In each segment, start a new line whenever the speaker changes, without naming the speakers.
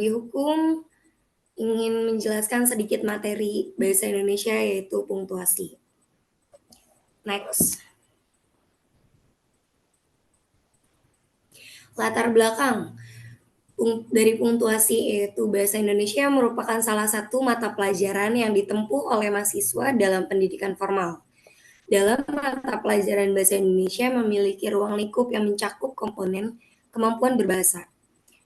Di hukum ingin menjelaskan sedikit materi bahasa Indonesia yaitu punktuasi. Next. Latar belakang dari punktuasi yaitu bahasa Indonesia merupakan salah satu mata pelajaran yang ditempuh oleh mahasiswa dalam pendidikan formal. Dalam mata pelajaran bahasa Indonesia memiliki ruang lingkup yang mencakup komponen kemampuan berbahasa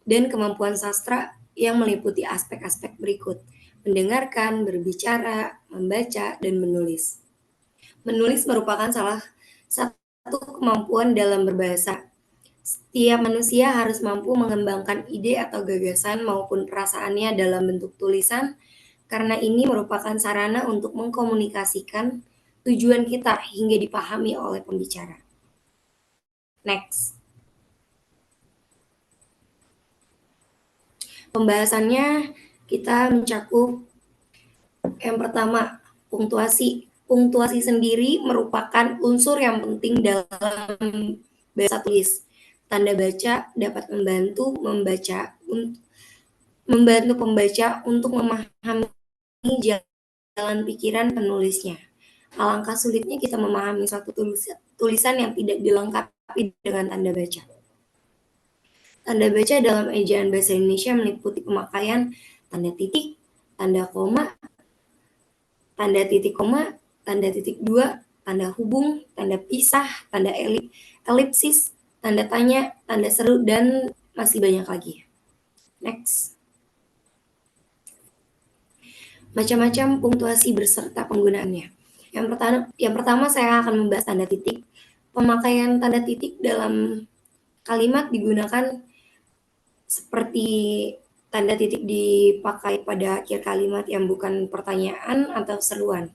dan kemampuan sastra yang meliputi aspek-aspek berikut: mendengarkan, berbicara, membaca, dan menulis. Menulis merupakan salah satu kemampuan dalam berbahasa. Setiap manusia harus mampu mengembangkan ide atau gagasan maupun perasaannya dalam bentuk tulisan, karena ini merupakan sarana untuk mengkomunikasikan tujuan kita hingga dipahami oleh pembicara. Next. Pembahasannya kita mencakup yang pertama, punktuasi. Punktuasi sendiri merupakan unsur yang penting dalam bahasa tulis. Tanda baca dapat membantu pembaca untuk memahami jalan pikiran penulisnya. Alangkah sulitnya kita memahami suatu tulisan yang tidak dilengkapi dengan tanda baca. Tanda baca dalam ejaan bahasa Indonesia meliputi pemakaian tanda titik, tanda koma, tanda titik koma, tanda titik dua, tanda hubung, tanda pisah, tanda elipsis, tanda tanya, tanda seru, dan masih banyak lagi. Next. Macam-macam punktuasi beserta penggunaannya. Yang pertama saya akan membahas tanda titik. Pemakaian tanda titik dalam kalimat digunakan seperti tanda titik dipakai pada akhir kalimat yang bukan pertanyaan atau seruan.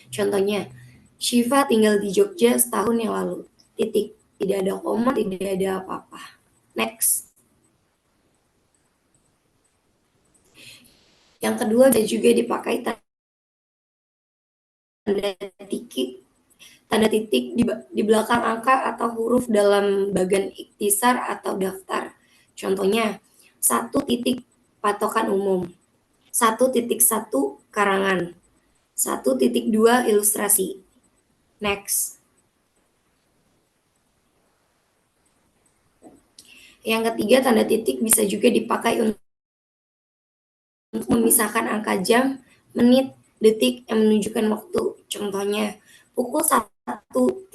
Contohnya, Syifa tinggal di Jogja setahun yang lalu. Titik. Tidak ada koma, tidak ada apa-apa. Next. Yang kedua juga dipakai tanda titik di belakang angka atau huruf dalam bagan ikhtisar atau daftar. Contohnya, 1 titik patokan umum, 1.1 karangan, 1.2 ilustrasi. Next. Yang ketiga, tanda titik bisa juga dipakai untuk memisahkan angka jam, menit, detik yang menunjukkan waktu. Contohnya, pukul 1.30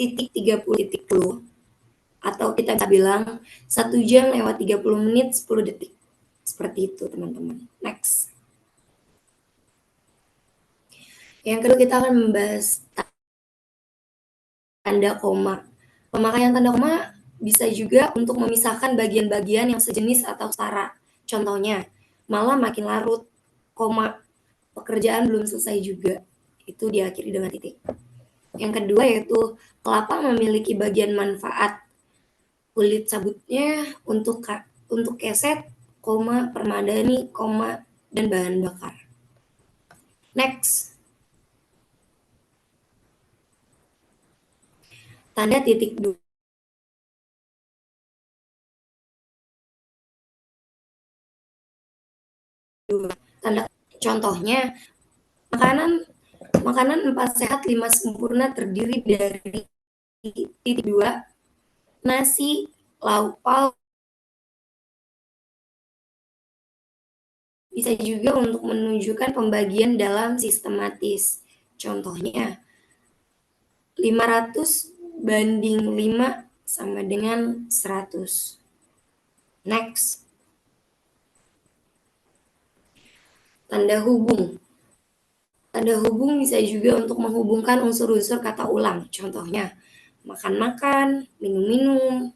atau kita bisa bilang 1 jam lewat 30 menit 10 detik. Seperti itu, teman-teman. Next. Yang kedua, kita akan membahas tanda koma. Pemakaian tanda koma bisa juga untuk memisahkan bagian-bagian yang sejenis atau setara. Contohnya, malam makin larut, koma, pekerjaan belum selesai juga. Itu diakhiri dengan titik. Yang kedua yaitu kelapa memiliki bagian manfaat. Kulit sabutnya untuk keset, koma, permadani, koma, dan bahan bakar. Next. Tanda titik dua. Tanda contohnya, makanan 4 sehat 5 sempurna terdiri dari titik 2, nasi, lauk pauk. Bisa juga untuk menunjukkan pembagian dalam sistematis. Contohnya, 500 banding 5 sama dengan 100. Next. Tanda hubung. Tanda hubung bisa juga untuk menghubungkan unsur-unsur kata ulang. Contohnya, makan-makan, minum-minum.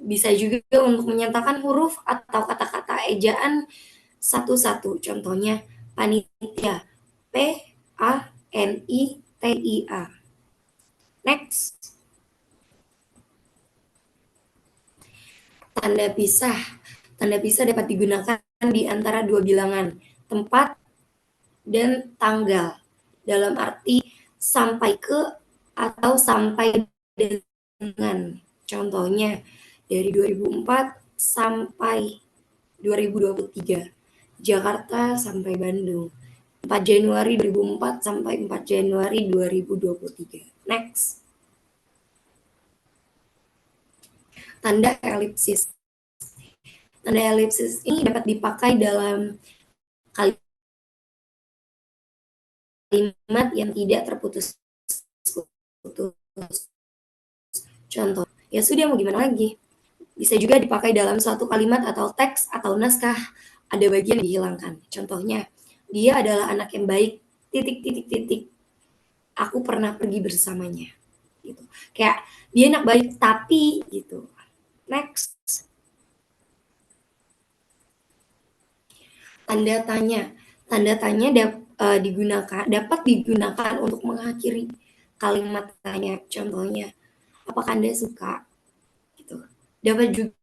Bisa juga untuk menyatakan huruf atau kata-kata ejaan satu-satu. Contohnya, panitia. P-A-N-I-T-I-A. Next. Tanda pisah. Tanda pisah dapat digunakan di antara dua bilangan, tempat dan tanggal, dalam arti sampai ke atau sampai dengan. Contohnya, dari 2004 sampai 2023. Jakarta sampai Bandung. 4 Januari 2004 sampai 4 Januari 2023. Next. Tanda elipsis. Tanda elipsis ini dapat dipakai dalam kalimat yang tidak terputus. Contoh, ya sudah mau gimana lagi. Bisa juga dipakai dalam suatu kalimat atau teks atau naskah ada bagian yang dihilangkan. Contohnya, dia adalah anak yang baik, titik, titik, titik. Aku pernah pergi bersamanya. Gitu. Kayak, dia anak baik, tapi gitu. Next. Tanda tanya. Tanda tanya dapat digunakan untuk mengakhiri kalimat tanya. Contohnya, apakah Anda suka? Gitu. Dapat juga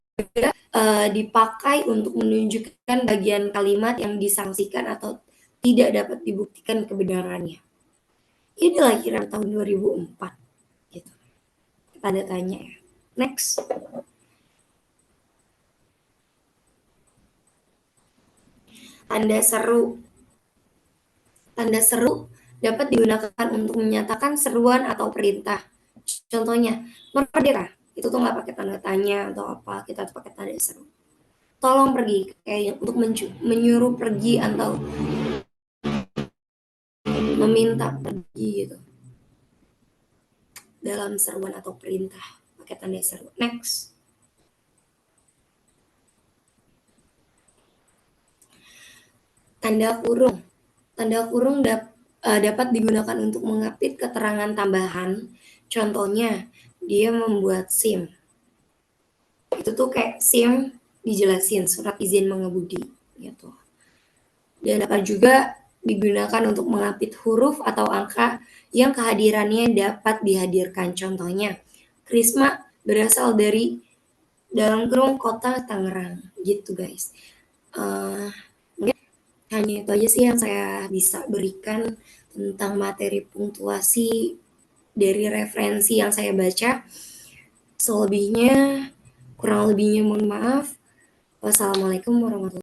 dipakai untuk menunjukkan bagian kalimat yang disangsikan atau tidak dapat dibuktikan kebenarannya. Ini dilahiran tahun 2004. Gitu. Tanda tanya ya. Next. Tanda seru. Tanda seru dapat digunakan untuk menyatakan seruan atau perintah. Contohnya, merdeka. Itu tuh nggak pakai tanda tanya atau apa, kita tuh pakai tanda seru. Tolong pergi, kayak untuk menyuruh pergi atau meminta pergi gitu. Dalam seruan atau perintah, pakai tanda seru. Next. Tanda kurung. Tanda kurung dapat digunakan untuk mengapit keterangan tambahan. Contohnya, dia membuat SIM. Itu tuh kayak SIM dijelasin, surat izin mengemudi gitu. Dan dapat juga digunakan untuk mengapit huruf atau angka yang kehadirannya dapat dihadirkan. Contohnya, Krisma berasal dari dalam kurung kota Tangerang gitu guys. Mungkin hanya itu aja sih yang saya bisa berikan tentang materi punktuasi dari referensi yang saya baca. Selebihnya, kurang lebihnya mohon maaf. Wassalamualaikum warahmatullahi wabarakatuh.